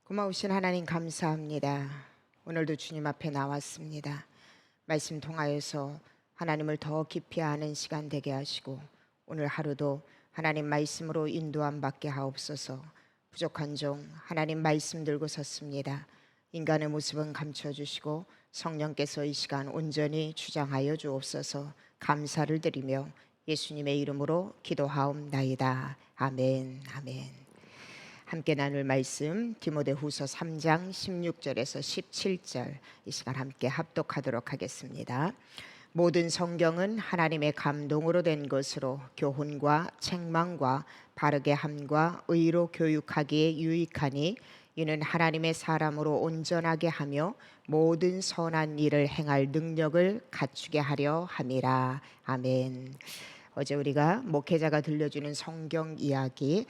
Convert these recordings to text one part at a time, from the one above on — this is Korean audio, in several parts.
고마우신 하나님 감사합니다. 오늘도 주님 앞에 나왔습니다. 말씀 통하여서 하나님을 더 깊이 아는 시간 되게 하시고 오늘 하루도 하나님 말씀으로 인도함 받게 하옵소서. 부족한 종 하나님 말씀 들고 섰습니다. 인간의 모습은 감춰주시고 성령께서 이 시간 온전히 주장하여 주옵소서. 감사를 드리며 예수님의 이름으로 기도하옵나이다. 아멘. 아멘. 함께 나눌 말씀 디모데후서 3장 16절에서 17절 이 시간 함께 합독하도록 하겠습니다. 모든 성경은 하나님의 감동으로 된 것으로 교훈과 책망과 바르게 함과 의로 교육하기에 유익하니 이는 하나님의 사람으로 온전하게 하며 모든 선한 일을 행할 능력을 갖추게 하려 함이라. 아멘. 어제 우리가 목회자가 들려주는 성경 이야기,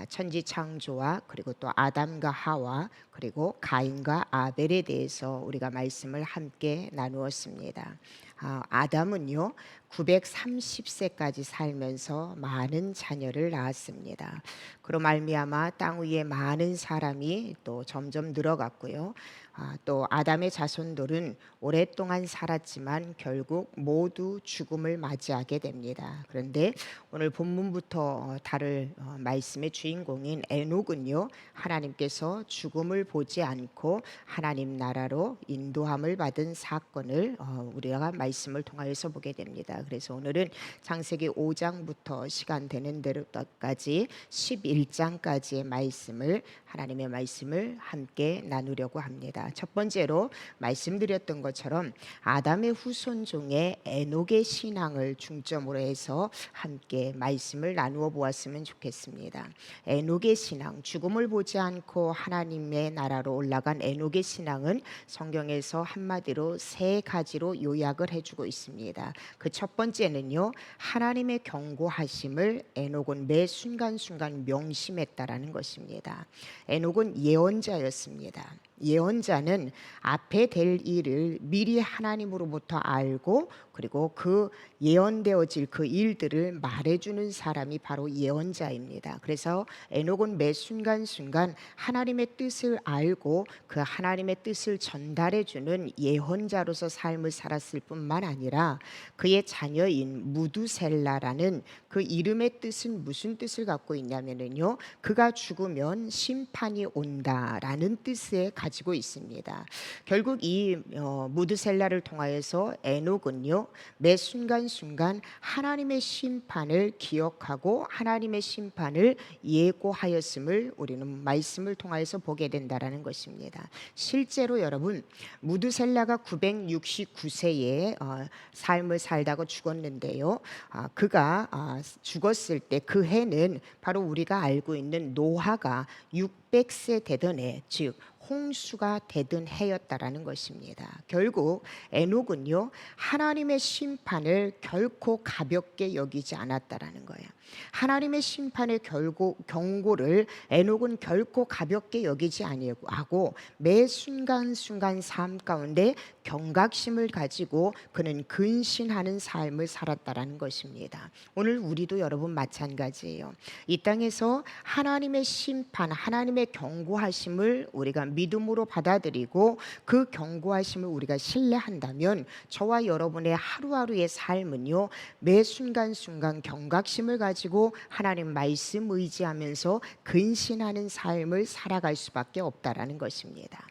천지 창조와 그리고 또 아담과 하와 그리고 가인과 아벨에 대해서 우리가 말씀을 함께 나누었습니다. 아담은요 930세까지 살면서 많은 자녀를 낳았습니다. 그로 말미암아 땅 위에 많은 사람이 또 점점 늘어갔고요. 또 아담의 자손들은 오랫동안 살았지만 결국 모두 죽음을 맞이하게 됩니다. 그런데 오늘 본문부터 다룰 말씀의 주인공인 에녹은요 하나님께서 죽음을 보지 않고 하나님 나라로 인도함을 받은 사건을 우리가 말씀을 통하여서 보게 됩니다. 그래서 오늘은 창세기 5장부터 시간 되는 대로까지 11장까지의 말씀을 하나님의 말씀을 함께 나누려고 합니다. 첫 번째로 말씀드렸던 것처럼 아담의 후손 중에 에녹의 신앙을 중점으로 해서 함께 말씀을 나누어 보았으면 좋겠습니다. 에녹의 신앙, 죽음을 보지 않고 하나님의 나라로 올라간 에녹의 신앙은 성경에서 한마디로 세 가지로 요약을 해주고 있습니다. 그 첫 번째는요, 하나님의 경고하심을 에녹은 매 순간순간 명심했다라는 것입니다. 에녹은 예언자였습니다. 예언자는 앞에 될 일을 미리 하나님으로부터 알고 그리고 그 예언되어질 그 일들을 말해주는 사람이 바로 예언자입니다. 그래서 에녹은 매 순간순간 하나님의 뜻을 알고 그 하나님의 뜻을 전달해주는 예언자로서 삶을 살았을 뿐만 아니라 그의 자녀인 무두셀라라는 그 이름의 뜻은 무슨 뜻을 갖고 있냐면요, 그가 죽으면 심판이 온다라는 뜻에 가지고 있습니다. 결국 이 무드셀라를 통하여서 에녹은요 매 순간순간 하나님의 심판을 기억하고 하나님의 심판을 예고하였음을 우리는 말씀을 통하여서 보게 된다라는 것입니다. 실제로 여러분, 무드셀라가 969세에 삶을 살다가 죽었는데요, 그가 죽었을 때 그 해는 바로 우리가 알고 있는 노아가 600세 되던 해, 즉 홍수가 되던 해였다라는 것입니다. 결국 에녹은요 하나님의 심판을 결코 가볍게 여기지 않았다라는 거예요. 하나님의 심판의 경고를 에녹은 결코 가볍게 여기지 아니하고 매 순간순간 삶 가운데 경각심을 가지고 그는 근신하는 삶을 살았다라는 것입니다. 오늘 우리도 여러분 마찬가지예요. 이 땅에서 하나님의 심판, 하나님의 경고하심을 우리가 믿음으로 받아들이고 그 경고하심을 우리가 신뢰한다면 저와 여러분의 하루하루의 삶은요 매 순간순간 경각심을 가지고 하나님 말씀 의지하면서 근신하는 삶을 살아갈 수밖에 없다라는 것입니다.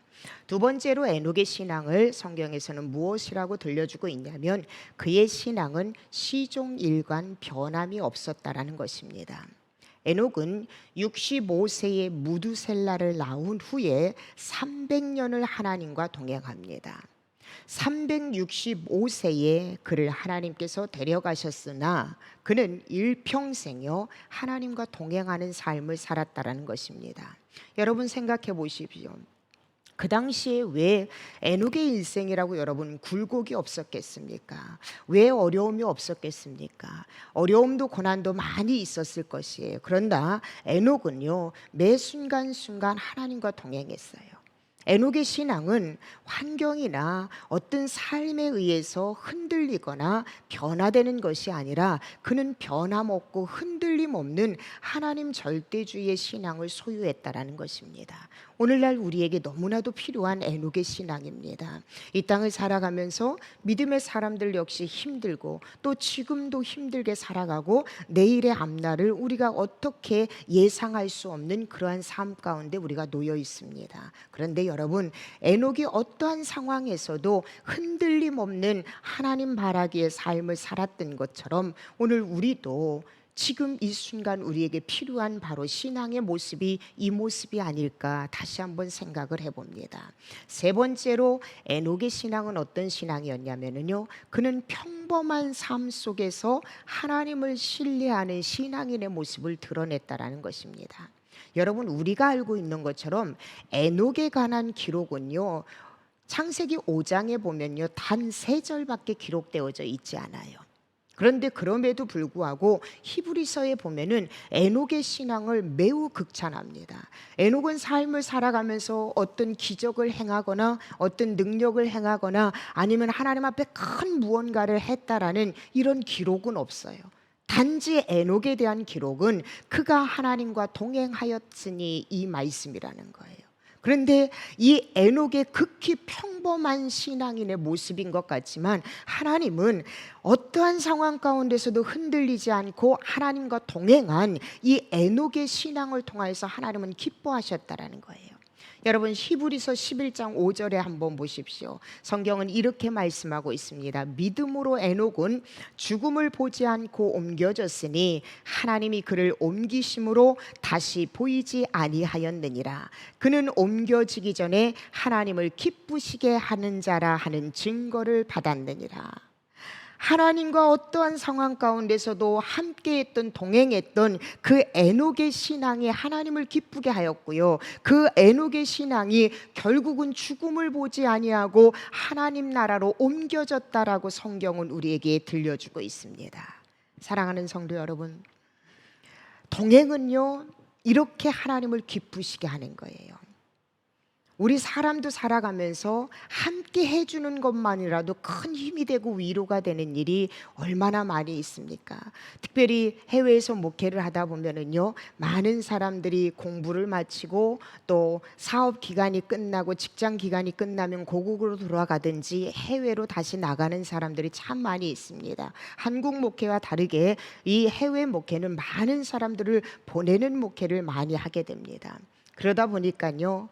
두 번째로 에녹의 신앙을 성경에서는 무엇이라고 들려주고 있냐면 그의 신앙은 시종일관 변함이 없었다라는 것입니다. 에녹은 65세의 무두셀라를 낳은 후에 300년을 하나님과 동행합니다. 365세에 그를 하나님께서 데려가셨으나 그는 일평생요 하나님과 동행하는 삶을 살았다라는 것입니다. 여러분 생각해 보십시오. 그 당시에 왜 에녹의 일생이라고 여러분 굴곡이 없었겠습니까? 왜 어려움이 없었겠습니까? 어려움도 고난도 많이 있었을 것이에요. 그런다 에녹은요 매 순간순간 하나님과 동행했어요. 에녹의 신앙은 환경이나 어떤 삶에 의해서 흔들리거나 변화되는 것이 아니라 그는 변함없고 흔들림 없는 하나님 절대주의의 신앙을 소유했다라는 것입니다. 오늘날 우리에게 너무나도 필요한 에녹의 신앙입니다. 이 땅을 살아가면서 믿음의 사람들 역시 힘들고 또 지금도 힘들게 살아가고 내일의 앞날을 우리가 어떻게 예상할 수 없는 그러한 삶 가운데 우리가 놓여 있습니다. 그런데 여러분, 에녹이 어떠한 상황에서도 흔들림 없는 하나님 바라기의 삶을 살았던 것처럼 오늘 우리도 지금 이 순간 우리에게 필요한 바로 신앙의 모습이 이 모습이 아닐까 다시 한번 생각을 해봅니다. 세 번째로 에녹의 신앙은 어떤 신앙이었냐면요, 그는 평범한 삶 속에서 하나님을 신뢰하는 신앙인의 모습을 드러냈다라는 것입니다. 여러분, 우리가 알고 있는 것처럼 에녹에 관한 기록은요, 창세기 5장에 보면요, 단 3절밖에 기록되어져 있지 않아요. 그런데 그럼에도 불구하고 히브리서에 보면은 에녹의 신앙을 매우 극찬합니다. 에녹은 삶을 살아가면서 어떤 기적을 행하거나 어떤 능력을 행하거나 아니면 하나님 앞에 큰 무언가를 했다라는 이런 기록은 없어요. 단지 에녹에 대한 기록은 그가 하나님과 동행하였으니 이 말씀이라는 거예요. 그런데 이 에녹의 극히 평범한 신앙인의 모습인 것 같지만 하나님은 어떠한 상황 가운데서도 흔들리지 않고 하나님과 동행한 이 에녹의 신앙을 통해서 하나님은 기뻐하셨다라는 거예요. 여러분, 히브리서 11장 5절에 한번 보십시오. 성경은 이렇게 말씀하고 있습니다. 믿음으로 에녹은 죽음을 보지 않고 옮겨졌으니 하나님이 그를 옮기심으로 다시 보이지 아니하였느니라. 그는 옮겨지기 전에 하나님을 기쁘시게 하는 자라 하는 증거를 받았느니라. 하나님과 어떠한 상황 가운데서도 함께했던 동행했던 그 에녹의 신앙이 하나님을 기쁘게 하였고요, 그 에녹의 신앙이 결국은 죽음을 보지 아니하고 하나님 나라로 옮겨졌다라고 성경은 우리에게 들려주고 있습니다. 사랑하는 성도 여러분, 동행은요 이렇게 하나님을 기쁘시게 하는 거예요. 우리 사람도 살아가면서 함께 해주는 것만이라도 큰 힘이 되고 위로가 되는 일이 얼마나 많이 있습니까? 특별히 해외에서 목회를 하다 보면은요, 많은 사람들이 공부를 마치고 또 사업 기간이 끝나고 직장 기간이 끝나면 고국으로 돌아가든지 해외로 다시 나가는 사람들이 참 많이 있습니다. 한국 목회와 다르게 이 해외 목회는 많은 사람들을 보내는 목회를 많이 하게 됩니다. 그러다 보니까요,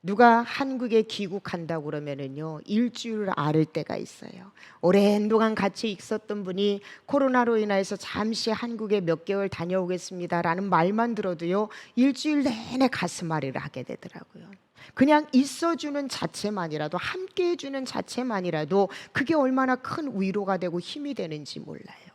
누가 한국에 귀국한다고 그러면은요, 일주일을 앓을 때가 있어요. 오랜 동안 같이 있었던 분이 코로나로 인해서 잠시 한국에 몇 개월 다녀오겠습니다라는 말만 들어도요, 일주일 내내 가슴앓이를 하게 되더라고요. 그냥 있어주는 자체만이라도, 함께 해주는 자체만이라도 그게 얼마나 큰 위로가 되고 힘이 되는지 몰라요.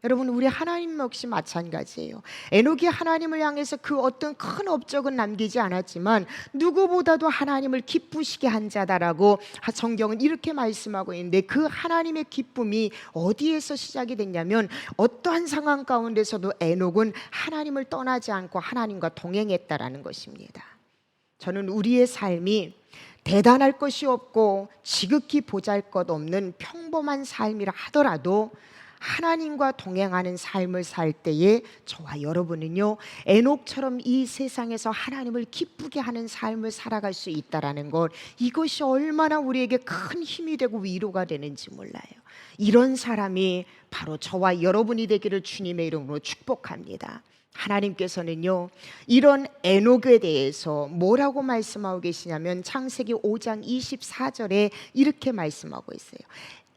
여러분, 우리 하나님 역시 마찬가지예요. 에녹이 하나님을 향해서 그 어떤 큰 업적은 남기지 않았지만 누구보다도 하나님을 기쁘시게 한 자다라고 성경은 이렇게 말씀하고 있는데, 그 하나님의 기쁨이 어디에서 시작이 됐냐면 어떠한 상황 가운데서도 에녹은 하나님을 떠나지 않고 하나님과 동행했다라는 것입니다. 저는 우리의 삶이 대단할 것이 없고 지극히 보잘것없는 평범한 삶이라 하더라도 하나님과 동행하는 삶을 살 때에 저와 여러분은요, 에녹처럼 이 세상에서 하나님을 기쁘게 하는 삶을 살아갈 수 있다라는 것, 이것이 얼마나 우리에게 큰 힘이 되고 위로가 되는지 몰라요. 이런 사람이 바로 저와 여러분이 되기를 주님의 이름으로 축복합니다. 하나님께서는요, 이런 에녹에 대해서 뭐라고 말씀하고 계시냐면 창세기 5장 24절에 이렇게 말씀하고 있어요.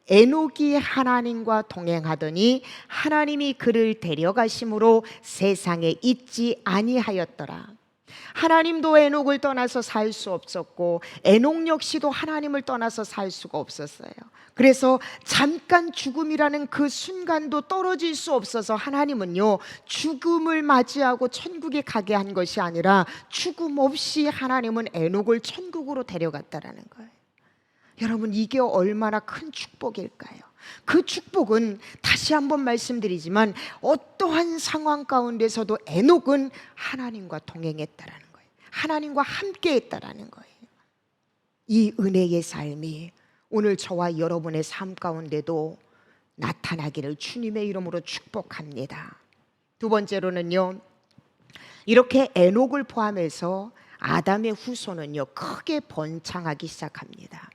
에녹이 하나님과 동행하더니 하나님이 그를 데려가심으로 세상에 있지 아니하였더라. 하나님도 에녹을 떠나서 살 수 없었고 에녹 역시도 하나님을 떠나서 살 수가 없었어요. 그래서 잠깐 죽음이라는 그 순간도 떨어질 수 없어서 하나님은요, 죽음을 맞이하고 천국에 가게 한 것이 아니라 죽음 없이 하나님은 에녹을 천국으로 데려갔다라는 거예요. 여러분, 이게 얼마나 큰 축복일까요? 그 축복은 다시 한번 말씀드리지만 어떠한 상황 가운데서도 에녹은 하나님과 동행했다라는 거예요. 하나님과 함께 했다라는 거예요. 이 은혜의 삶이 오늘 저와 여러분의 삶 가운데도 나타나기를 주님의 이름으로 축복합니다. 두 번째로는요, 이렇게 에녹을 포함해서 아담의 후손은요 크게 번창하기 시작합니다.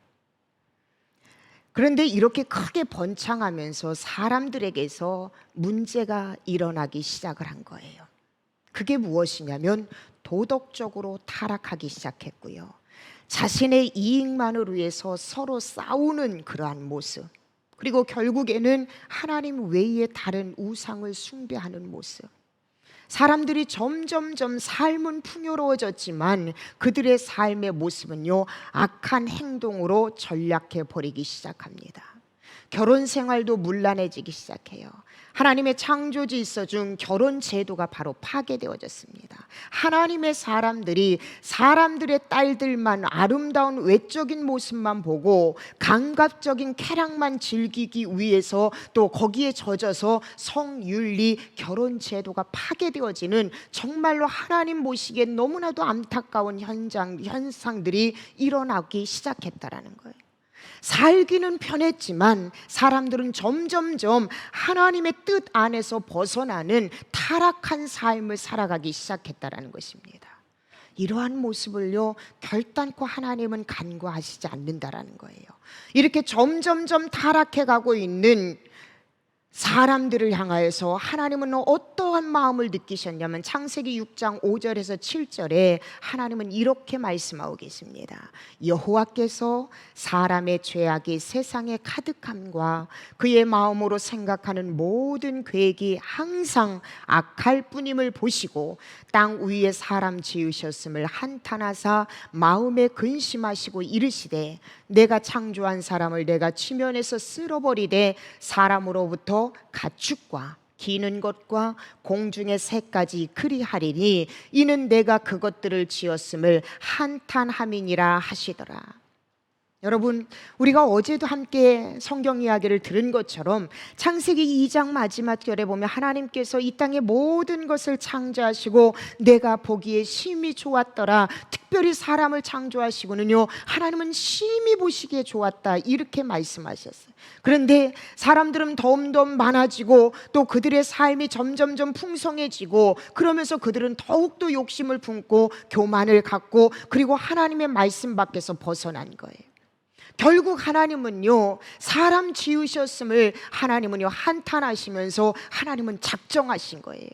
그런데 이렇게 크게 번창하면서 사람들에게서 문제가 일어나기 시작을 한 거예요. 그게 무엇이냐면 도덕적으로 타락하기 시작했고요, 자신의 이익만을 위해서 서로 싸우는 그러한 모습, 그리고 결국에는 하나님 외에 다른 우상을 숭배하는 모습. 사람들이 점점점 삶은 풍요로워졌지만 그들의 삶의 모습은요 악한 행동으로 전락해 버리기 시작합니다. 결혼 생활도 문란해지기 시작해요. 하나님의 창조지 있어준 결혼 제도가 바로 파괴되어졌습니다. 하나님의 사람들이 사람들의 딸들만 아름다운 외적인 모습만 보고 감각적인 쾌락만 즐기기 위해서 또 거기에 젖어서 성윤리 결혼 제도가 파괴되어지는 정말로 하나님 보시기엔 너무나도 안타까운 현상들이 일어나기 시작했다라는 거예요. 살기는 편했지만 사람들은 점점점 하나님의 뜻 안에서 벗어나는 타락한 삶을 살아가기 시작했다라는 것입니다. 이러한 모습을요 결단코 하나님은 간과하시지 않는다라는 거예요. 이렇게 점점점 타락해가고 있는 사람들을 향하여서 하나님은 어떠한 마음을 느끼셨냐면 창세기 6장 5절에서 7절에 하나님은 이렇게 말씀하고 계십니다. 여호와께서 사람의 죄악이 세상에 가득함과 그의 마음으로 생각하는 모든 계획이 항상 악할 뿐임을 보시고 땅 위에 사람 지으셨음을 한탄하사 마음에 근심하시고 이르시되 내가 창조한 사람을 내가 지면에서 쓸어버리되 사람으로부터 가축과 기는 것과 공중의 새까지 그리하리니 이는 내가 그것들을 지었음을 한탄함이니라 하시더라. 여러분, 우리가 어제도 함께 성경 이야기를 들은 것처럼 창세기 2장 마지막 절에 보면 하나님께서 이 땅의 모든 것을 창조하시고 내가 보기에 심히 좋았더라. 특별히 사람을 창조하시고는요 하나님은 심히 보시기에 좋았다 이렇게 말씀하셨어요. 그런데 사람들은 덤덤 많아지고 또 그들의 삶이 점점점 풍성해지고 그러면서 그들은 더욱더 욕심을 품고 교만을 갖고 그리고 하나님의 말씀 밖에서 벗어난 거예요. 결국 하나님은요 사람 지으셨음을 하나님은요 한탄하시면서 하나님은 작정하신 거예요.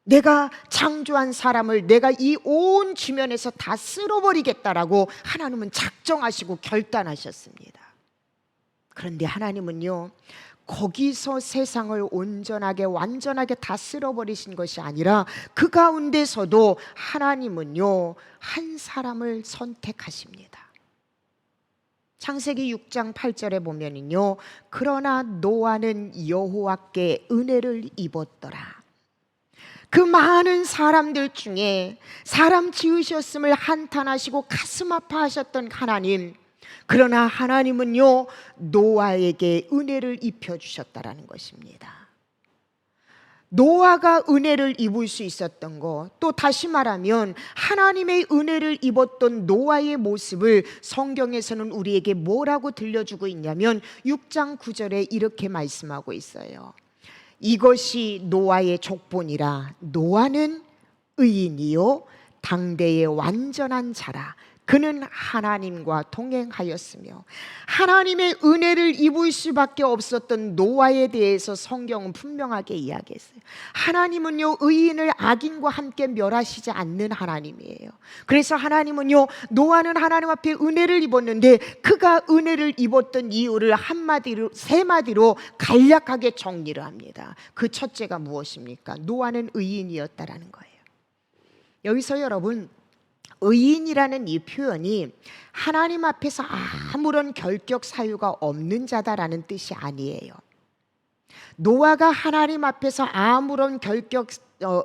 내가 창조한 사람을 내가 이 온 지면에서 다 쓸어버리겠다라고 하나님은 작정하시고 결단하셨습니다. 그런데 하나님은요 거기서 세상을 온전하게 완전하게 다 쓸어버리신 것이 아니라 그 가운데서도 하나님은요 한 사람을 선택하십니다. 창세기 6장 8절에 보면은요 그러나 노아는 여호와께 은혜를 입었더라. 그 많은 사람들 중에 사람 지으셨음을 한탄하시고 가슴 아파하셨던 하나님, 그러나 하나님은요 노아에게 은혜를 입혀주셨다라는 것입니다. 노아가 은혜를 입을 수 있었던 것, 또 다시 말하면 하나님의 은혜를 입었던 노아의 모습을 성경에서는 우리에게 뭐라고 들려주고 있냐면 6장 9절에 이렇게 말씀하고 있어요. 이것이 노아의 족본이라. 노아는 의인이요 당대의 완전한 자라. 그는 하나님과 동행하였으며. 하나님의 은혜를 입을 수밖에 없었던 노아에 대해서 성경은 분명하게 이야기했어요. 하나님은요 의인을 악인과 함께 멸하시지 않는 하나님이에요. 그래서 하나님은요 노아는 하나님 앞에 은혜를 입었는데 그가 은혜를 입었던 이유를 한마디로 세 마디로 간략하게 정리를 합니다. 그 첫째가 무엇입니까? 노아는 의인이었다라는 거예요. 여기서 여러분, 의인이라는 이 표현이 하나님 앞에서 아무런 결격 사유가 없는 자다라는 뜻이 아니에요. 노아가 하나님 앞에서 아무런 결격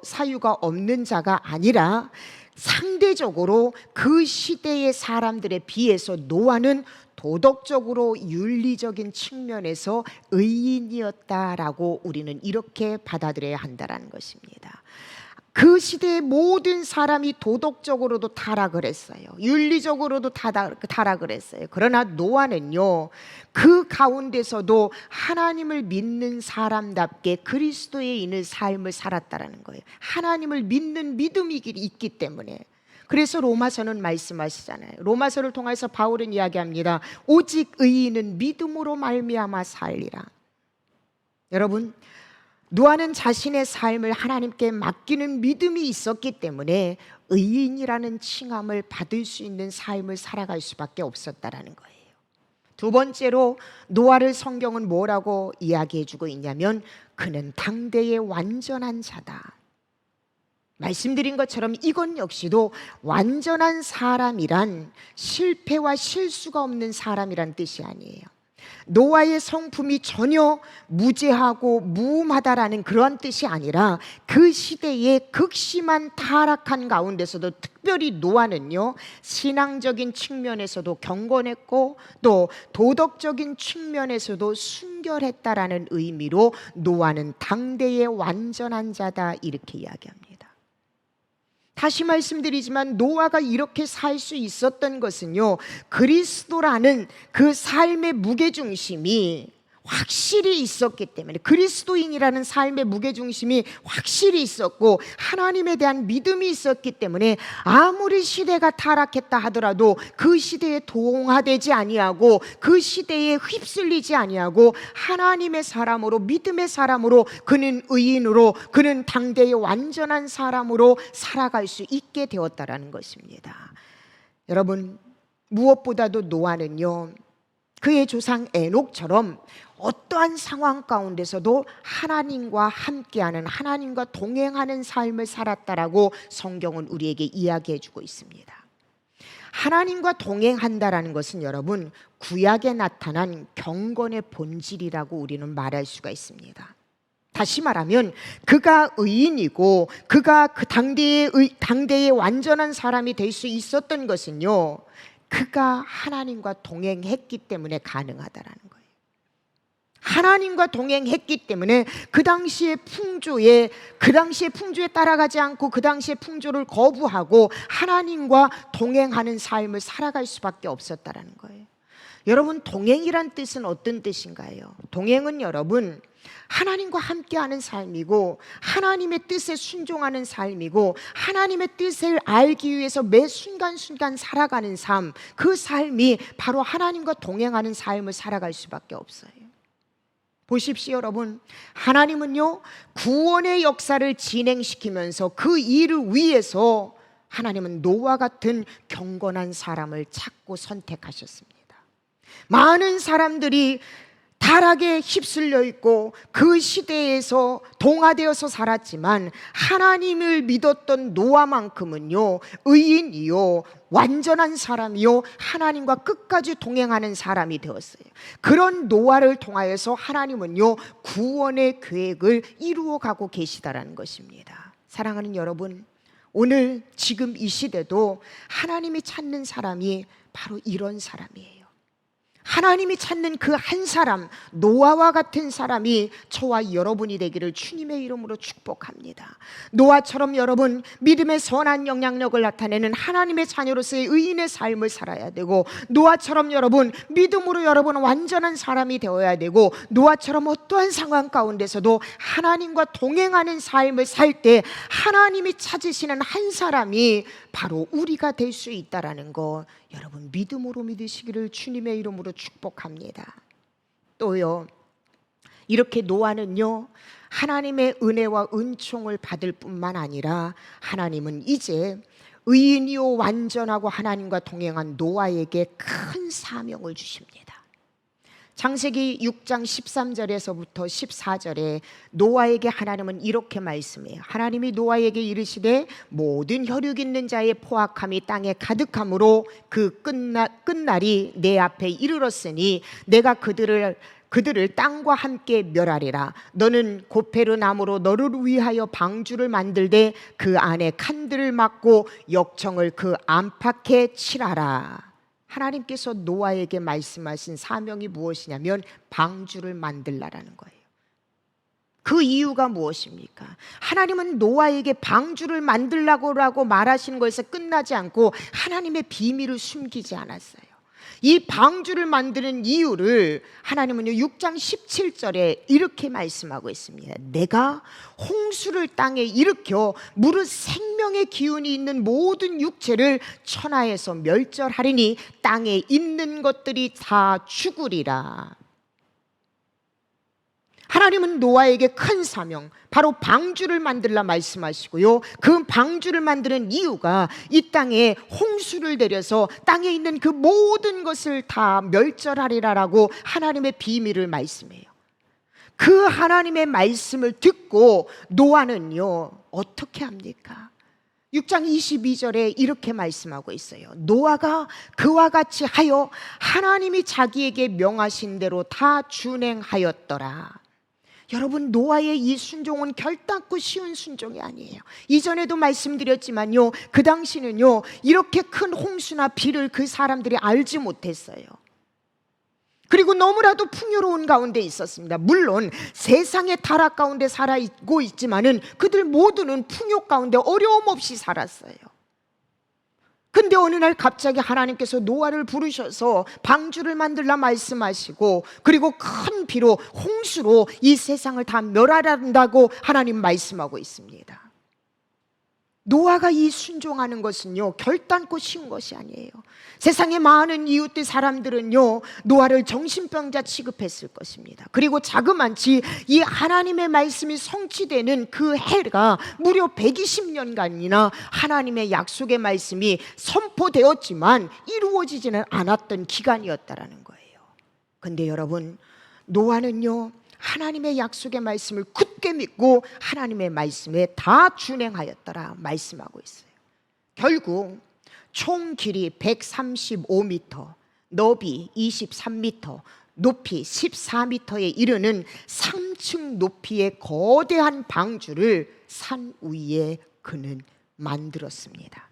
사유가 없는 자가 아니라 상대적으로 그 시대의 사람들에 비해서 노아는 도덕적으로 윤리적인 측면에서 의인이었다라고 우리는 이렇게 받아들여야 한다는 것입니다. 그 시대의 모든 사람이 도덕적으로도 타락을 했어요. 윤리적으로도 타락을 했어요. 그러나 노아는요, 그 가운데서도 하나님을 믿는 사람답게 그리스도에 있는 삶을 살았다라는 거예요. 하나님을 믿는 믿음이 있기 때문에. 그래서 로마서는 말씀하시잖아요. 로마서를 통해서 바울은 이야기합니다. 오직 의인은 믿음으로 말미암아 살리라. 여러분, 노아는 자신의 삶을 하나님께 맡기는 믿음이 있었기 때문에 의인이라는 칭함을 받을 수 있는 삶을 살아갈 수밖에 없었다라는 거예요. 두 번째로 노아를 성경은 뭐라고 이야기해주고 있냐면 그는 당대의 완전한 자다. 말씀드린 것처럼 이건 역시도 완전한 사람이란 실패와 실수가 없는 사람이란 뜻이 아니에요. 노아의 성품이 전혀 무죄하고 무음하다라는 그런 뜻이 아니라 그 시대의 극심한 타락한 가운데서도 특별히 노아는요, 신앙적인 측면에서도 경건했고 또 도덕적인 측면에서도 순결했다라는 의미로 노아는 당대의 완전한 자다 이렇게 이야기합니다. 다시 말씀드리지만 노아가 이렇게 살 수 있었던 것은요, 그리스도라는 그 삶의 무게중심이 확실히 있었기 때문에, 그리스도인이라는 삶의 무게중심이 확실히 있었고 하나님에 대한 믿음이 있었기 때문에 아무리 시대가 타락했다 하더라도 그 시대에 동화되지 아니하고 그 시대에 휩쓸리지 아니하고 하나님의 사람으로, 믿음의 사람으로, 그는 의인으로, 그는 당대의 완전한 사람으로 살아갈 수 있게 되었다라는 것입니다. 여러분, 무엇보다도 노아는요, 그의 조상 에녹처럼 어떠한 상황 가운데서도 하나님과 함께하는, 하나님과 동행하는 삶을 살았다라고 성경은 우리에게 이야기해 주고 있습니다. 하나님과 동행한다라는 것은 여러분, 구약에 나타난 경건의 본질이라고 우리는 말할 수가 있습니다. 다시 말하면 그가 의인이고 그가 그 당대의 완전한 사람이 될 수 있었던 것은요, 그가 하나님과 동행했기 때문에 가능하다라는 거예요. 하나님과 동행했기 때문에 그 당시의 풍조에 따라가지 않고 그 당시의 풍조를 거부하고 하나님과 동행하는 삶을 살아갈 수밖에 없었다라는 거예요. 여러분, 동행이란 뜻은 어떤 뜻인가요? 동행은 여러분, 하나님과 함께하는 삶이고 하나님의 뜻에 순종하는 삶이고 하나님의 뜻을 알기 위해서 매 순간순간 살아가는 삶, 그 삶이 바로 하나님과 동행하는 삶을 살아갈 수밖에 없어요. 보십시오 여러분, 하나님은요, 구원의 역사를 진행시키면서 그 일을 위해서 하나님은 노아 같은 경건한 사람을 찾고 선택하셨습니다. 많은 사람들이 타락에 휩쓸려 있고 그 시대에서 동화되어서 살았지만 하나님을 믿었던 노아만큼은요, 의인이요, 완전한 사람이요, 하나님과 끝까지 동행하는 사람이 되었어요. 그런 노아를 통하여서 하나님은요, 구원의 계획을 이루어가고 계시다라는 것입니다. 사랑하는 여러분, 오늘 지금 이 시대도 하나님이 찾는 사람이 바로 이런 사람이에요. 하나님이 찾는 그 한 사람, 노아와 같은 사람이 저와 여러분이 되기를 주님의 이름으로 축복합니다. 노아처럼 여러분, 믿음의 선한 영향력을 나타내는 하나님의 자녀로서의 의인의 삶을 살아야 되고, 노아처럼 여러분, 믿음으로 여러분 완전한 사람이 되어야 되고, 노아처럼 어떠한 상황 가운데서도 하나님과 동행하는 삶을 살 때 하나님이 찾으시는 한 사람이 바로 우리가 될 수 있다라는 거, 여러분 믿음으로 믿으시기를 주님의 이름으로 축복합니다. 또요, 이렇게 노아는요, 하나님의 은혜와 은총을 받을 뿐만 아니라 하나님은 이제 의인이요 완전하고 하나님과 동행한 노아에게 큰 사명을 주십니다. 창세기 6장 13절에서부터 14절에 노아에게 하나님은 이렇게 말씀해요. 하나님이 노아에게 이르시되 모든 혈육 있는 자의 포악함이 땅에 가득함으로 그 끝날이 내 앞에 이르렀으니 내가 그들을 땅과 함께 멸하리라. 너는 고페르 나무로 너를 위하여 방주를 만들되 그 안에 칸들을 막고 역청을 그 안팎에 칠하라. 하나님께서 노아에게 말씀하신 사명이 무엇이냐면 방주를 만들라라는 거예요. 그 이유가 무엇입니까? 하나님은 노아에게 방주를 만들라고 말하시는 것에서 끝나지 않고 하나님의 비밀을 숨기지 않았어요. 이 방주를 만드는 이유를 하나님은요 6장 17절에 이렇게 말씀하고 있습니다. 내가 홍수를 땅에 일으켜 무릇 생명의 기운이 있는 모든 육체를 천하에서 멸절하리니 땅에 있는 것들이 다 죽으리라. 하나님은 노아에게 큰 사명, 바로 방주를 만들라 말씀하시고요, 그 방주를 만드는 이유가 이 땅에 홍수를 내려서 땅에 있는 그 모든 것을 다 멸절하리라라고 하나님의 비밀을 말씀해요. 그 하나님의 말씀을 듣고 노아는요 어떻게 합니까? 6장 22절에 이렇게 말씀하고 있어요. 노아가 그와 같이 하여 하나님이 자기에게 명하신 대로 다 준행하였더라. 여러분, 노아의 이 순종은 결단코 쉬운 순종이 아니에요. 이전에도 말씀드렸지만요, 그 당시는요 이렇게 큰 홍수나 비를 그 사람들이 알지 못했어요. 그리고 너무나도 풍요로운 가운데 있었습니다. 물론 세상의 타락 가운데 살아있고 있지만은 그들 모두는 풍요 가운데 어려움 없이 살았어요. 근데 어느 날 갑자기 하나님께서 노아를 부르셔서 방주를 만들라 말씀하시고, 그리고 큰 비로 홍수로 이 세상을 다 멸하란다고 하나님 말씀하고 있습니다. 노아가 이 순종하는 것은요 결단코 쉬운 것이 아니에요. 세상의 많은 이웃들 사람들은요 노아를 정신병자 취급했을 것입니다. 그리고 자그만치 이 하나님의 말씀이 성취되는 그 해가 무려 120년간이나 하나님의 약속의 말씀이 선포되었지만 이루어지지는 않았던 기간이었다라는 거예요. 근데 여러분, 노아는요 하나님의 약속의 말씀을 굳게 믿고 하나님의 말씀에 다 준행하였더라 말씀하고 있어요. 결국 총 길이 135m, 너비 23m, 높이 14m에 이르는 3층 높이의 거대한 방주를 산 위에 그는 만들었습니다.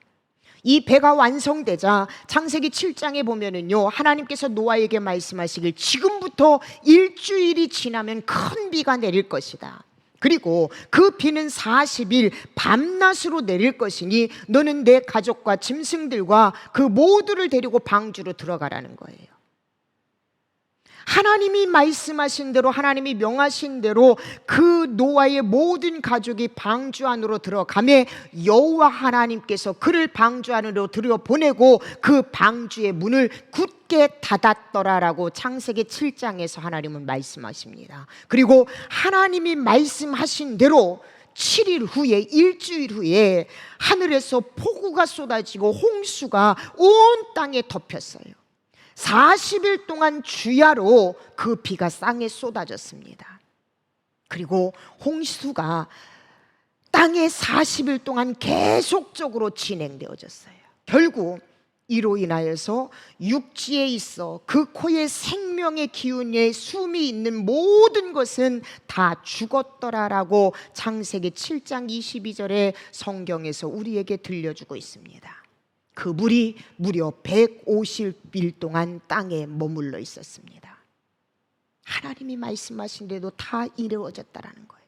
이 배가 완성되자 창세기 7장에 보면은요 하나님께서 노아에게 말씀하시길 지금부터 일주일이 지나면 큰 비가 내릴 것이다. 그리고 그 비는 40일 밤낮으로 내릴 것이니 너는 내 가족과 짐승들과 그 모두를 데리고 방주로 들어가라는 거예요. 하나님이 말씀하신 대로, 하나님이 명하신 대로 그 노아의 모든 가족이 방주 안으로 들어가매 여호와 하나님께서 그를 방주 안으로 들여보내고 그 방주의 문을 굳게 닫았더라라고 창세기 7장에서 하나님은 말씀하십니다. 그리고 하나님이 말씀하신 대로 7일 후에, 일주일 후에 하늘에서 폭우가 쏟아지고 홍수가 온 땅에 덮였어요. 40일 동안 주야로 그 비가 땅에 쏟아졌습니다. 그리고 홍수가 땅에 40일 동안 계속적으로 진행되어졌어요. 결국 이로 인하여서 육지에 있어 그 코에 생명의 기운에 숨이 있는 모든 것은 다 죽었더라라고 창세기 7장 22절에 성경에서 우리에게 들려주고 있습니다. 그 물이 무려 150일 동안 땅에 머물러 있었습니다. 하나님이 말씀하신 대로 다 이루어졌다라는 거예요.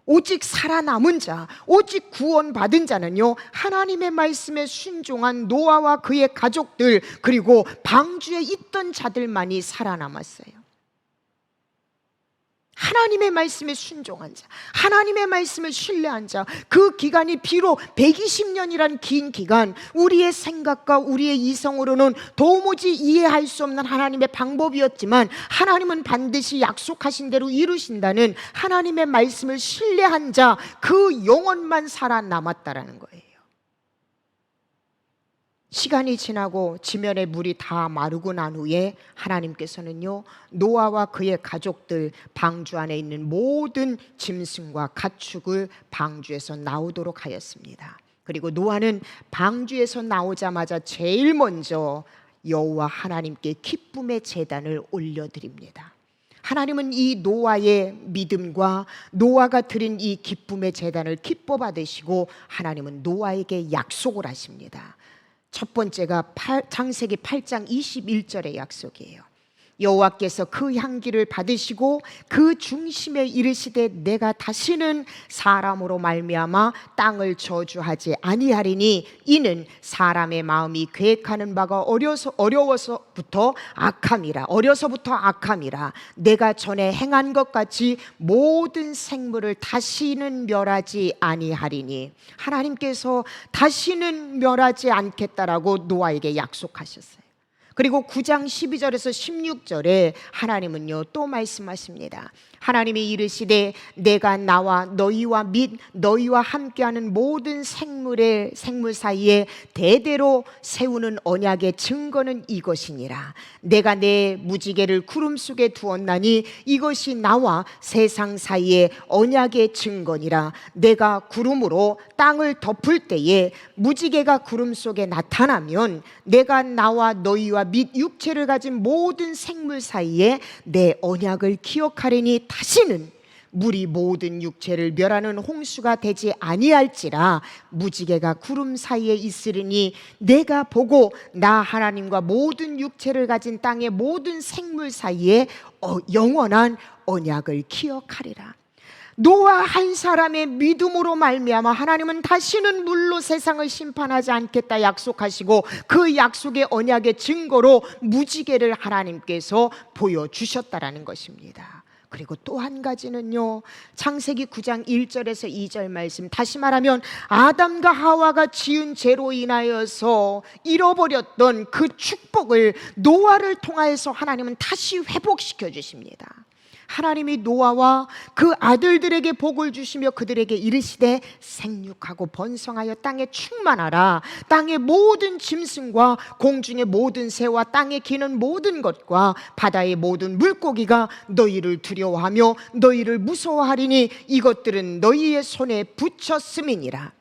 오직 살아남은 자, 오직 구원받은 자는요 하나님의 말씀에 순종한 노아와 그의 가족들, 그리고 방주에 있던 자들만이 살아남았어요. 하나님의 말씀에 순종한 자, 하나님의 말씀을 신뢰한 자, 그 기간이 비록 120년이란 긴 기간, 우리의 생각과 우리의 이성으로는 도무지 이해할 수 없는 하나님의 방법이었지만 하나님은 반드시 약속하신 대로 이루신다는 하나님의 말씀을 신뢰한 자, 그 영혼만 살아남았다라는 거예요. 시간이 지나고 지면의 물이 다 마르고 난 후에 하나님께서는요 노아와 그의 가족들, 방주 안에 있는 모든 짐승과 가축을 방주에서 나오도록 하였습니다. 그리고 노아는 방주에서 나오자마자 제일 먼저 여호와 하나님께 기쁨의 제단을 올려드립니다. 하나님은 이 노아의 믿음과 노아가 드린 이 기쁨의 제단을 기뻐 받으시고 하나님은 노아에게 약속을 하십니다. 첫 번째가 창세기 8장 21절의 약속이에요. 여호와께서 그 향기를 받으시고 그 중심에 이르시되 내가 다시는 사람으로 말미암아 땅을 저주하지 아니하리니 이는 사람의 마음이 계획하는 바가 어려서부터 악함이라. 내가 전에 행한 것 같이 모든 생물을 다시는 멸하지 아니하리니. 하나님께서 다시는 멸하지 않겠다라고 노아에게 약속하셨어요. 그리고 9장 12절에서 16절에 하나님은요 또 말씀하십니다. 하나님이 이르시되 내가 나와 너희와 및 너희와 함께하는 모든 생물 사이에 대대로 세우는 언약의 증거는 이것이니라. 내가 내 무지개를 구름 속에 두었나니 이것이 나와 세상 사이에 언약의 증거니라. 내가 구름으로 땅을 덮을 때에 무지개가 구름 속에 나타나면 내가 나와 너희와 및 육체를 가진 모든 생물 사이에 내 언약을 기억하리니 다시는 물이 모든 육체를 멸하는 홍수가 되지 아니할지라. 무지개가 구름 사이에 있으리니 내가 보고 나 하나님과 모든 육체를 가진 땅의 모든 생물 사이에 영원한 언약을 기억하리라. 노아 한 사람의 믿음으로 말미암아 하나님은 다시는 물로 세상을 심판하지 않겠다 약속하시고 그 약속의 언약의 증거로 무지개를 하나님께서 보여주셨다라는 것입니다. 그리고 또 한 가지는요, 창세기 9장 1절에서 2절 말씀, 다시 말하면 아담과 하와가 지은 죄로 인하여서 잃어버렸던 그 축복을 노아를 통하여서 하나님은 다시 회복시켜 주십니다. 하나님이 노아와 그 아들들에게 복을 주시며 그들에게 이르시되 생육하고 번성하여 땅에 충만하라. 땅의 모든 짐승과 공중의 모든 새와 땅에 기는 모든 것과 바다의 모든 물고기가 너희를 두려워하며 너희를 무서워하리니 이것들은 너희의 손에 붙였음이니라.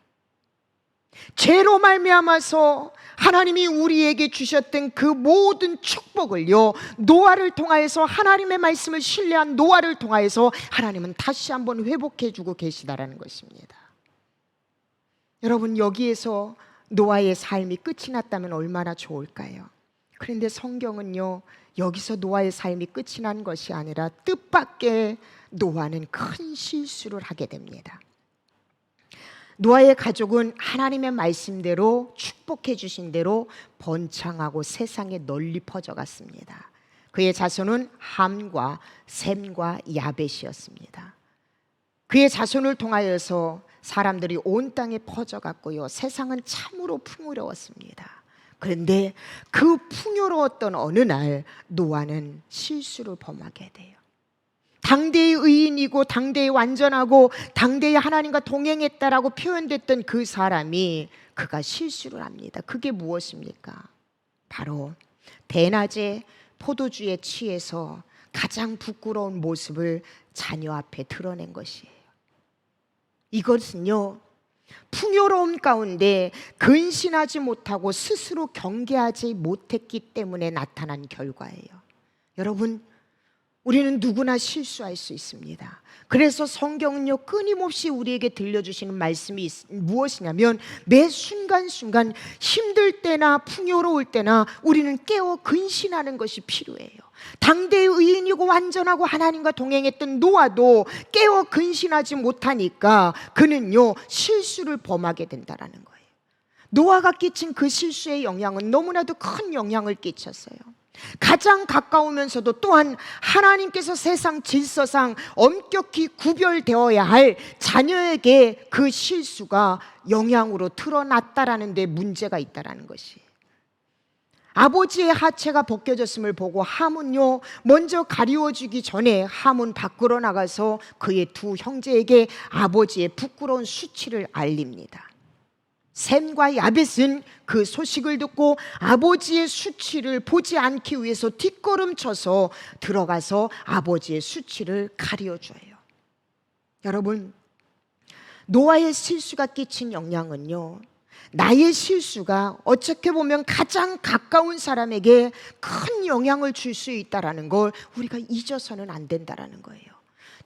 죄로 말미암아서 하나님이 우리에게 주셨던 그 모든 축복을요, 노아를 통하여서, 하나님의 말씀을 신뢰한 노아를 통하여서 하나님은 다시 한번 회복해 주고 계시다라는 것입니다. 여러분, 여기에서 노아의 삶이 끝이 났다면 얼마나 좋을까요? 그런데 성경은요, 여기서 노아의 삶이 끝이 난 것이 아니라 뜻밖의 노아는 큰 실수를 하게 됩니다. 노아의 가족은 하나님의 말씀대로 축복해 주신 대로 번창하고 세상에 널리 퍼져갔습니다. 그의 자손은 함과 셈과 야벳이었습니다. 그의 자손을 통하여서 사람들이 온 땅에 퍼져갔고요, 세상은 참으로 풍요로웠습니다. 그런데 그 풍요로웠던 어느 날 노아는 실수를 범하게 돼요. 당대의 의인이고 당대의 완전하고 당대의 하나님과 동행했다라고 표현됐던 그 사람이 그가 실수를 합니다. 그게 무엇입니까? 바로 대낮에 포도주에 취해서 가장 부끄러운 모습을 자녀 앞에 드러낸 것이에요. 이것은요, 풍요로움 가운데 근신하지 못하고 스스로 경계하지 못했기 때문에 나타난 결과예요. 여러분, 우리는 누구나 실수할 수 있습니다. 그래서 성경은요, 끊임없이 우리에게 들려주시는 말씀이 무엇이냐면 매 순간순간 힘들 때나 풍요로울 때나 우리는 깨어 근신하는 것이 필요해요. 당대의 의인이고 완전하고 하나님과 동행했던 노아도 깨어 근신하지 못하니까 그는요, 실수를 범하게 된다는 거예요. 노아가 끼친 그 실수의 영향은 너무나도 큰 영향을 끼쳤어요. 가장 가까우면서도 또한 하나님께서 세상 질서상 엄격히 구별되어야 할 자녀에게 그 실수가 영향으로 드러났다라는 데 문제가 있다라는 것이. 아버지의 하체가 벗겨졌음을 보고 함은요, 먼저 가리워주기 전에 함은 밖으로 나가서 그의 두 형제에게 아버지의 부끄러운 수치를 알립니다. 셈과 야벳은 그 소식을 듣고 아버지의 수치를 보지 않기 위해서 뒷걸음쳐서 들어가서 아버지의 수치를 가려줘요. 여러분, 노아의 실수가 끼친 영향은요, 나의 실수가 어떻게 보면 가장 가까운 사람에게 큰 영향을 줄 수 있다는 걸 우리가 잊어서는 안 된다는 거예요.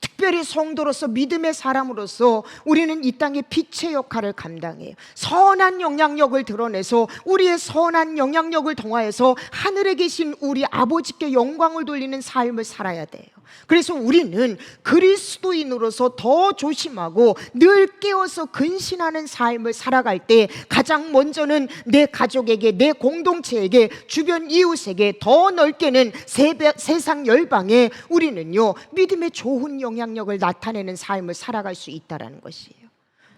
특별히 성도로서 믿음의 사람으로서 우리는 이 땅의 빛의 역할을 감당해요. 선한 영향력을 드러내서 우리의 선한 영향력을 통하여서 하늘에 계신 우리 아버지께 영광을 돌리는 삶을 살아야 돼요. 그래서 우리는 그리스도인으로서 더 조심하고 늘 깨어서 근신하는 삶을 살아갈 때 가장 먼저는 내 가족에게, 내 공동체에게, 주변 이웃에게, 더 넓게는 세상 열방에 우리는요 믿음의 좋은 영향력을 나타내는 삶을 살아갈 수 있다는 것이에요.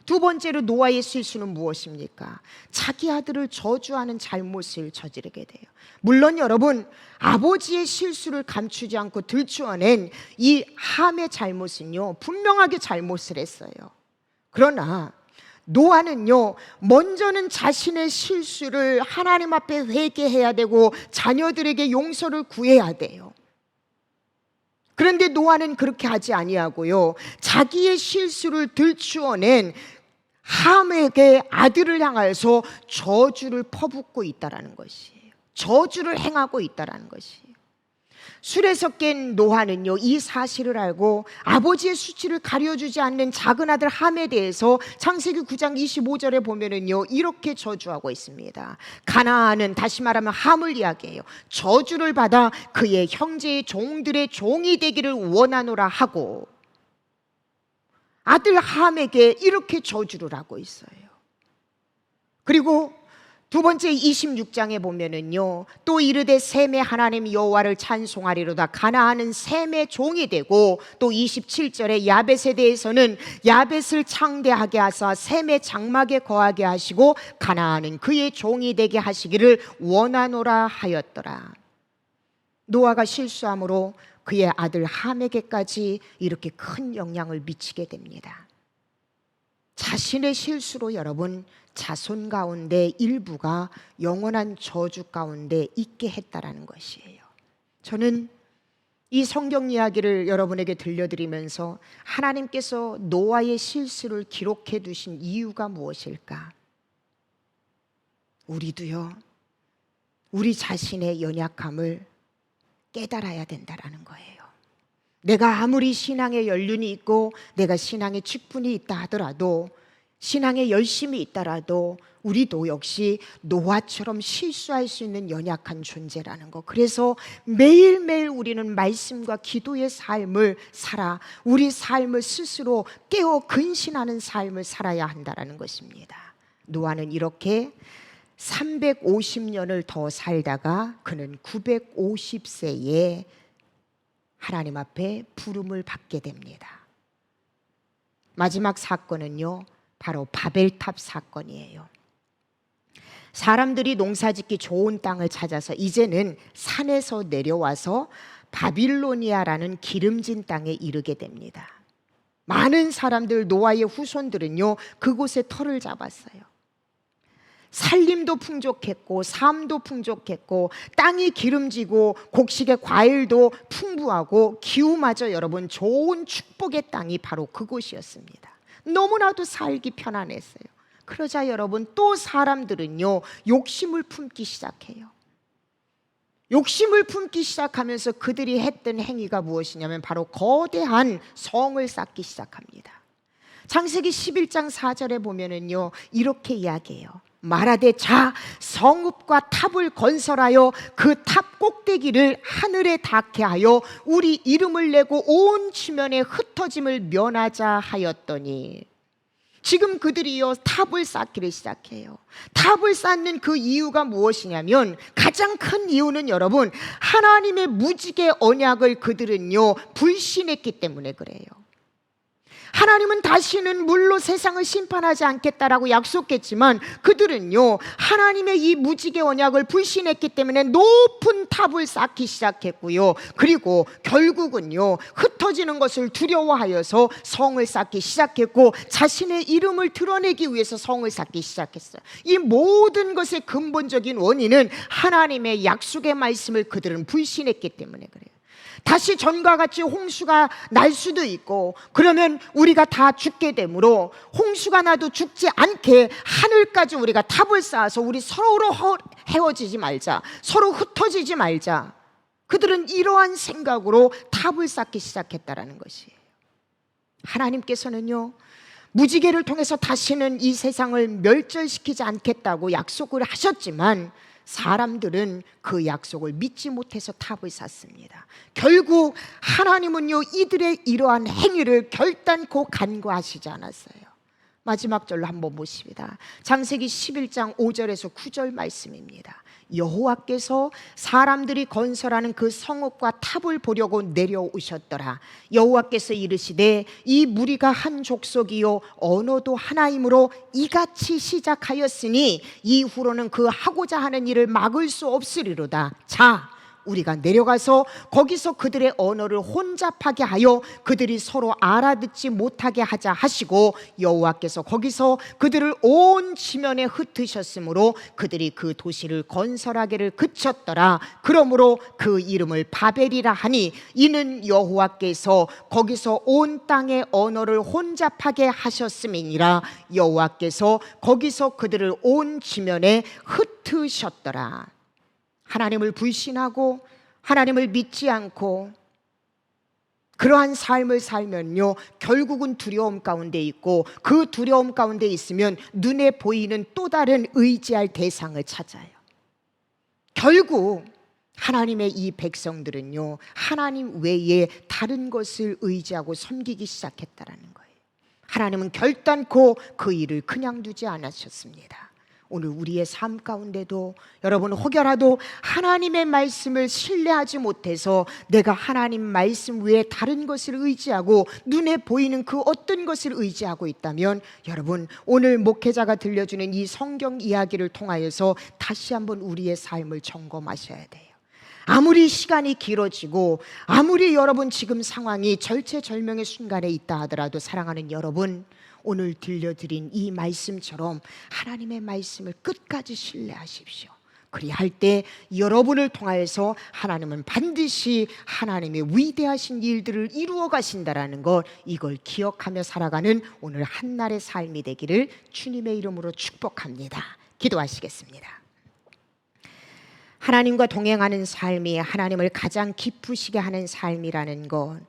두 번째로 노아의 실수는 무엇입니까? 자기 아들을 저주하는 잘못을 저지르게 돼요. 물론 여러분, 아버지의 실수를 감추지 않고 들추어낸 이 함의 잘못은요 분명하게 잘못을 했어요. 그러나 노아는요 먼저는 자신의 실수를 하나님 앞에 회개해야 되고 자녀들에게 용서를 구해야 돼요. 그런데 노아는 그렇게 하지 아니하고요 자기의 실수를 들추어낸 함에게 아들을 향하여서 저주를 퍼붓고 있다는 것이에요. 저주를 행하고 있다는 것이에요. 술에서 깬 노아는요 이 사실을 알고 아버지의 수치를 가려주지 않는 작은 아들 함에 대해서 창세기 9장 25절에 보면은요 이렇게 저주하고 있습니다. 가나안은, 다시 말하면 함을 이야기해요, 저주를 받아 그의 형제의 종들의 종이 되기를 원하노라 하고 아들 함에게 이렇게 저주를 하고 있어요. 그리고 두 번째 26장에 보면은요 또 이르되 셈의 하나님 여호와를 찬송하리로다. 가나안은 셈의 종이 되고, 또 27절에 야벳에 대해서는 야벳을 창대하게 하사 셈의 장막에 거하게 하시고 가나안은 그의 종이 되게 하시기를 원하노라 하였더라. 노아가 실수함으로 그의 아들 함에게까지 이렇게 큰 영향을 미치게 됩니다. 자신의 실수로 여러분 자손 가운데 일부가 영원한 저주 가운데 있게 했다라는 것이에요. 저는 이 성경 이야기를 여러분에게 들려드리면서 하나님께서 노아의 실수를 기록해 두신 이유가 무엇일까? 우리도요 우리 자신의 연약함을 깨달아야 된다라는 거예요. 내가 아무리 신앙의 연륜이 있고 내가 신앙의 직분이 있다 하더라도, 신앙에 열심이 있더라도 우리도 역시 노아처럼 실수할 수 있는 연약한 존재라는 거. 그래서 매일매일 우리는 말씀과 기도의 삶을 살아 우리 삶을 스스로 깨어 근신하는 삶을 살아야 한다는 것입니다. 노아는 이렇게 350년을 더 살다가 그는 950세에 하나님 앞에 부름을 받게 됩니다. 마지막 사건은요 바로 바벨탑 사건이에요. 사람들이 농사짓기 좋은 땅을 찾아서 이제는 산에서 내려와서 바빌로니아라는 기름진 땅에 이르게 됩니다. 많은 사람들, 노아의 후손들은요 그곳에 터를 잡았어요. 살림도 풍족했고 삶도 풍족했고 땅이 기름지고 곡식의 과일도 풍부하고 기후마저 여러분 좋은 축복의 땅이 바로 그곳이었습니다. 너무나도 살기 편안했어요. 그러자 여러분 또 사람들은요 욕심을 품기 시작해요. 욕심을 품기 시작하면서 그들이 했던 행위가 무엇이냐면 바로 거대한 성을 쌓기 시작합니다. 창세기 11장 4절에 보면은요 이렇게 이야기해요. 말하되 자 성읍과 탑을 건설하여 그 탑 꼭대기를 하늘에 닿게 하여 우리 이름을 내고 온 지면에 흩어짐을 면하자 하였더니, 지금 그들이요 탑을 쌓기를 시작해요. 탑을 쌓는 그 이유가 무엇이냐면, 가장 큰 이유는 여러분 하나님의 무지개 언약을 그들은요 불신했기 때문에 그래요. 하나님은 다시는 물로 세상을 심판하지 않겠다라고 약속했지만 그들은요 하나님의 이 무지개 언약을 불신했기 때문에 높은 탑을 쌓기 시작했고요, 그리고 결국은요 흩어지는 것을 두려워하여서 성을 쌓기 시작했고 자신의 이름을 드러내기 위해서 성을 쌓기 시작했어요. 이 모든 것의 근본적인 원인은 하나님의 약속의 말씀을 그들은 불신했기 때문에 그래요. 다시 전과 같이 홍수가 날 수도 있고, 그러면 우리가 다 죽게 되므로 홍수가 나도 죽지 않게 하늘까지 우리가 탑을 쌓아서 우리 서로 헤어지지 말자, 서로 흩어지지 말자. 그들은 이러한 생각으로 탑을 쌓기 시작했다라는 것이에요. 하나님께서는요, 무지개를 통해서 다시는 이 세상을 멸절시키지 않겠다고 약속을 하셨지만 사람들은 그 약속을 믿지 못해서 탑을 샀습니다. 결국 하나님은요, 이들의 이러한 행위를 결단코 간과하시지 않았어요. 마지막 절로 한번 보십니다. 창세기 11장 5절에서 9절 말씀입니다. 여호와께서 사람들이 건설하는 그 성읍과 탑을 보려고 내려오셨더라. 여호와께서 이르시되 이 무리가 한 족속이요 언어도 하나이므로 이같이 시작하였으니 이후로는 그 하고자 하는 일을 막을 수 없으리로다. 자, 우리가 내려가서 거기서 그들의 언어를 혼잡하게 하여 그들이 서로 알아듣지 못하게 하자 하시고, 여호와께서 거기서 그들을 온 지면에 흩으셨으므로 그들이 그 도시를 건설하기를 그쳤더라. 그러므로 그 이름을 바벨이라 하니 이는 여호와께서 거기서 온 땅의 언어를 혼잡하게 하셨음이니라. 여호와께서 거기서 그들을 온 지면에 흩으셨더라. 하나님을 불신하고 하나님을 믿지 않고 그러한 삶을 살면요, 결국은 두려움 가운데 있고, 그 두려움 가운데 있으면 눈에 보이는 또 다른 의지할 대상을 찾아요. 결국 하나님의 이 백성들은요, 하나님 외에 다른 것을 의지하고 섬기기 시작했다라는 거예요. 하나님은 결단코 그 일을 그냥 두지 않으셨습니다. 오늘 우리의 삶 가운데도 여러분, 혹여라도 하나님의 말씀을 신뢰하지 못해서 내가 하나님 말씀 외에 다른 것을 의지하고 눈에 보이는 그 어떤 것을 의지하고 있다면, 여러분, 오늘 목회자가 들려주는 이 성경 이야기를 통하여서 다시 한번 우리의 삶을 점검하셔야 돼요. 아무리 시간이 길어지고 아무리 여러분 지금 상황이 절체절명의 순간에 있다 하더라도, 사랑하는 여러분, 오늘 들려드린 이 말씀처럼 하나님의 말씀을 끝까지 신뢰하십시오. 그리할 때 여러분을 통하여서 하나님은 반드시 하나님의 위대하신 일들을 이루어 가신다라는 것, 이걸 기억하며 살아가는 오늘 한날의 삶이 되기를 주님의 이름으로 축복합니다. 기도하시겠습니다. 하나님과 동행하는 삶이 하나님을 가장 기쁘시게 하는 삶이라는 것,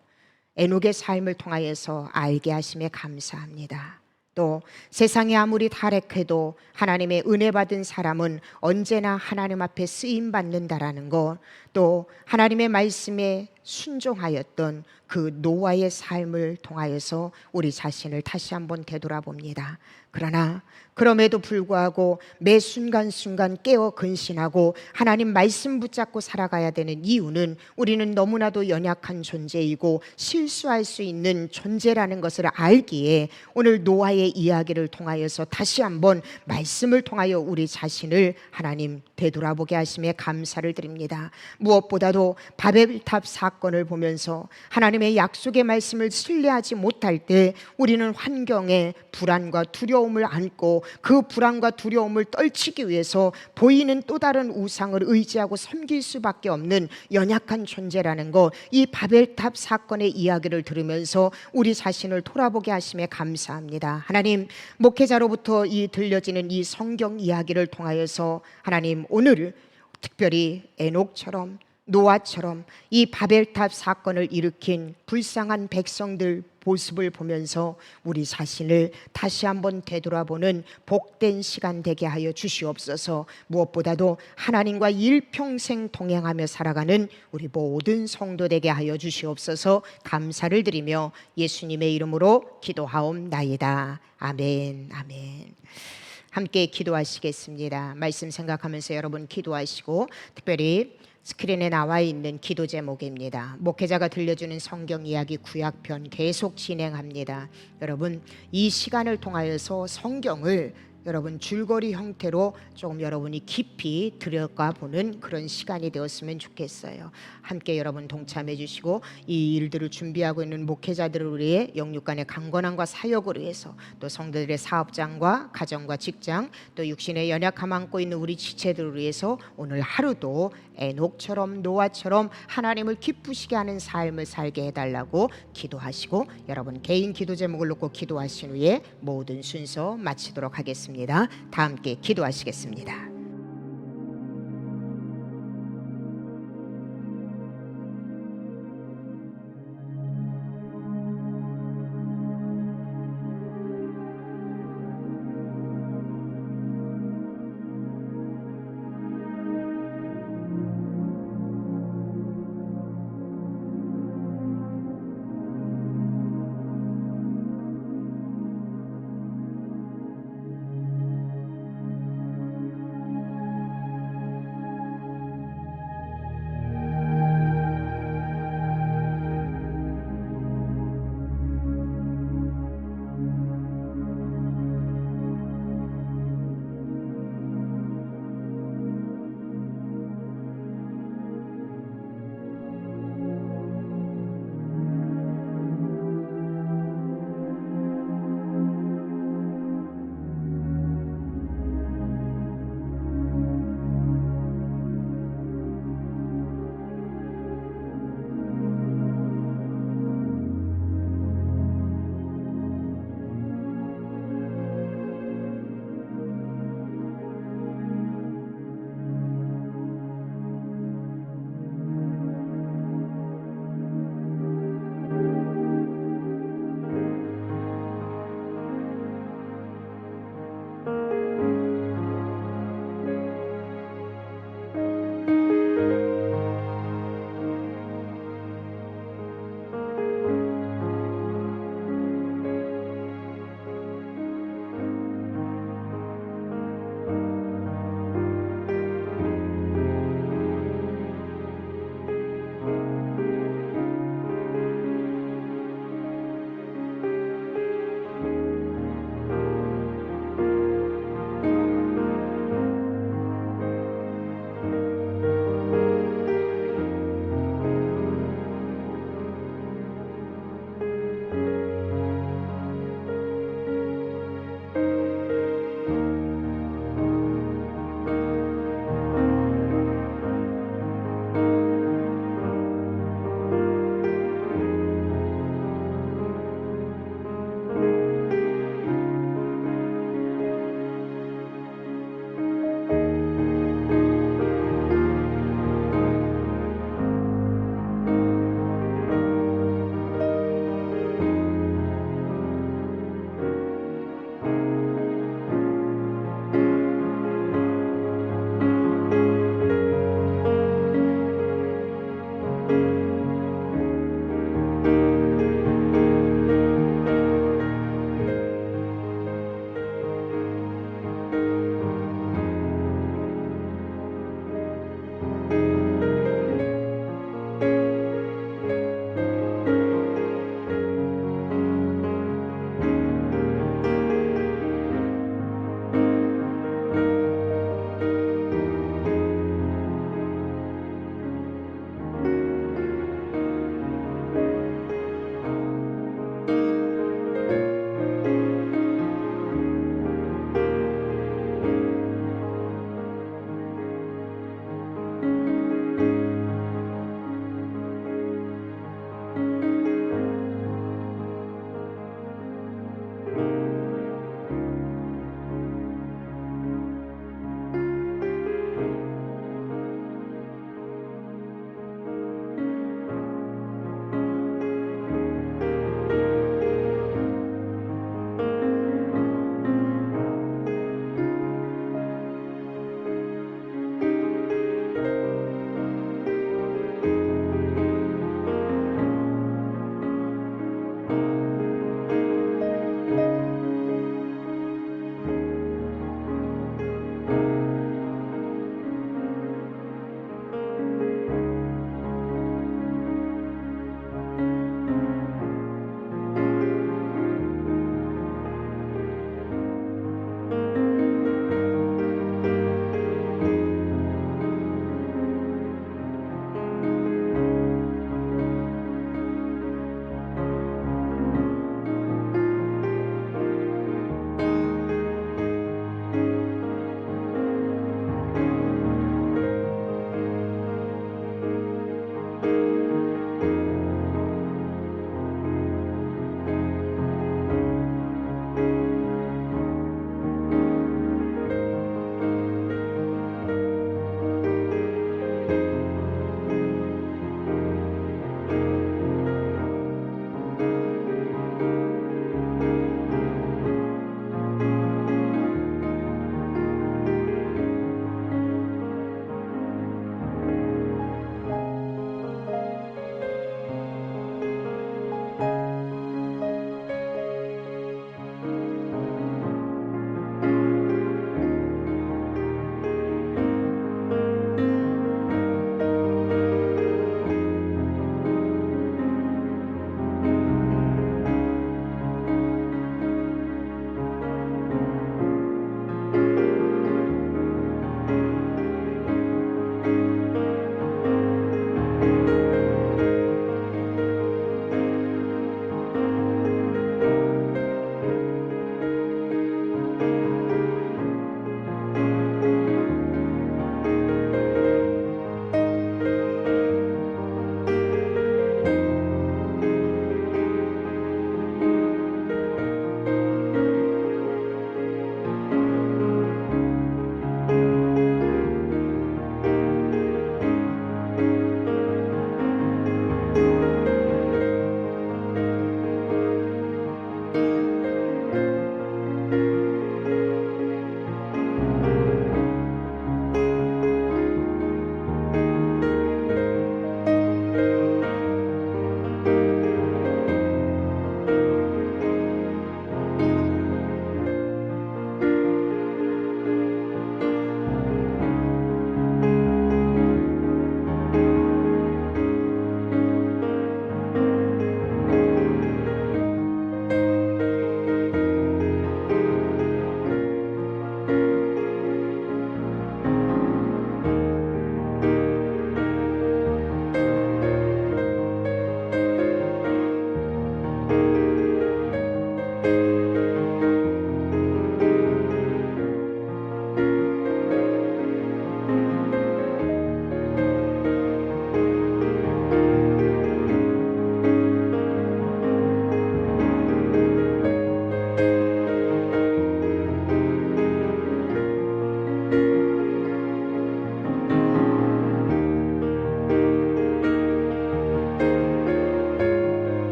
에녹의 삶을 통하여서 알게 하심에 감사합니다. 또 세상이 아무리 타락해도 하나님의 은혜 받은 사람은 언제나 하나님 앞에 쓰임 받는다라는 것, 또 하나님의 말씀에 순종하였던 그 노아의 삶을 통하여서 우리 자신을 다시 한번 되돌아봅니다. 그러나 그럼에도 불구하고 매 순간순간 깨어 근신하고 하나님 말씀 붙잡고 살아가야 되는 이유는, 우리는 너무나도 연약한 존재이고 실수할 수 있는 존재라는 것을 알기에 오늘 노아의 이야기를 통하여서 다시 한번 말씀을 통하여 우리 자신을 하나님 되돌아보게 하심에 감사를 드립니다. 무엇보다도 바벨탑 사건을 보면서 하나님의 약속의 말씀을 신뢰하지 못할 때 우리는 환경에 불안과 두려움을 안고 그 불안과 두려움을 떨치기 위해서 보이는 또 다른 우상을 의지하고 섬길 수밖에 없는 연약한 존재라는 것, 이 바벨탑 사건의 이야기를 들으면서 우리 자신을 돌아보게 하심에 감사합니다. 하나님, 목회자로부터 이 들려지는 이 성경 이야기를 통하여서 하나님, 오늘 특별히 에녹처럼 노아처럼 이 바벨탑 사건을 일으킨 불쌍한 백성들 모습을 보면서 우리 자신을 다시 한번 되돌아보는 복된 시간 되게 하여 주시옵소서. 무엇보다도 하나님과 일평생 동행하며 살아가는 우리 모든 성도 되게 하여 주시옵소서. 감사를 드리며 예수님의 이름으로 기도하옵나이다. 아멘. 아멘. 함께 기도하시겠습니다. 말씀 생각하면서 여러분 기도하시고, 특별히 스크린에 나와 있는 기도 제목입니다. 목회자가 들려주는 성경 이야기 구약편 계속 진행합니다. 여러분, 이 시간을 통하여서 성경을 여러분 줄거리 형태로 조금 여러분이 깊이 들여가 보는 그런 시간이 되었으면 좋겠어요. 함께 여러분 동참해 주시고, 이 일들을 준비하고 있는 목회자들을 위해 영육간의 강건함과 사역을 위해서, 또 성도들의 사업장과 가정과 직장, 또 육신의 연약함 안고 있는 우리 지체들을 위해서 오늘 하루도 에녹처럼 노아처럼 하나님을 기쁘시게 하는 삶을 살게 해달라고 기도하시고, 여러분 개인 기도 제목을 놓고 기도하신 후에 모든 순서 마치도록 하겠습니다. 다 함께 기도하시겠습니다.